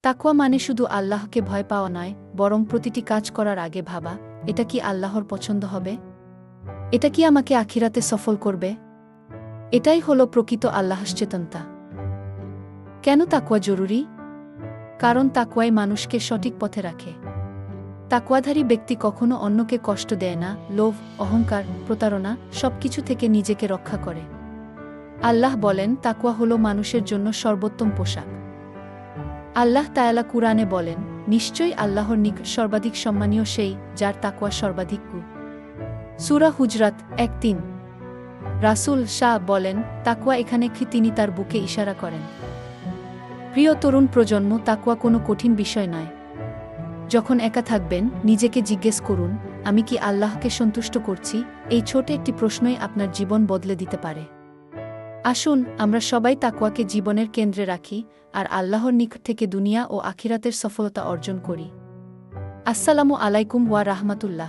তাকওয়া মানে শুধু আল্লাহকে ভয় পাওয়া নয়, বরং প্রতিটি কাজ করার আগে ভাবা, এটা কি আল্লাহর পছন্দ হবে? এটা কি আমাকে আখিরাতে সফল করবে? এটাই হলো প্রকৃত আল্লাহসচেতনতা। কেন তাকওয়া জরুরি? কারণ তাকওয়াই মানুষকে সঠিক পথে রাখে। তাকওয়াধারী ব্যক্তি কখনো অন্যকে কষ্ট দেয় না, লোভ, অহংকার, প্রতারণা সবকিছু থেকে নিজেকে রক্ষা করে। আল্লাহ বলেন, তাকওয়া হলো মানুষের জন্য সর্বোত্তম পোশাক। আল্লাহ তাআলা কুরআনে বলেন, নিশ্চয়ই আল্লাহর নিকট সর্বাধিক সম্মানীয় সেই, যার তাকওয়া সর্বাধিক গু। সূরা হুজরাত ১:৩। রাসূল শাহ বলেন, তাকওয়া এখানে কি তিনি তার বুকে ইশারা করেন। প্রিয় তরুণ প্রজন্ম, তাকওয়া কোনো কঠিন বিষয় নয়। যখন একা থাকবেন, নিজেকে জিজ্ঞেস করুন, আমি কি আল্লাহকে সন্তুষ্ট করছি? এই ছোট একটি প্রশ্নই আপনার জীবন বদলে দিতে পারে। আসুন, আমরা সবাই তাকওয়াকে জীবনের কেন্দ্রে রাখি, আর আল্লাহর নিকট থেকে দুনিয়া ও আখিরাতের সফলতা অর্জন করি। আসসালামু আলাইকুম ওয়া রাহমাতুল্লাহ।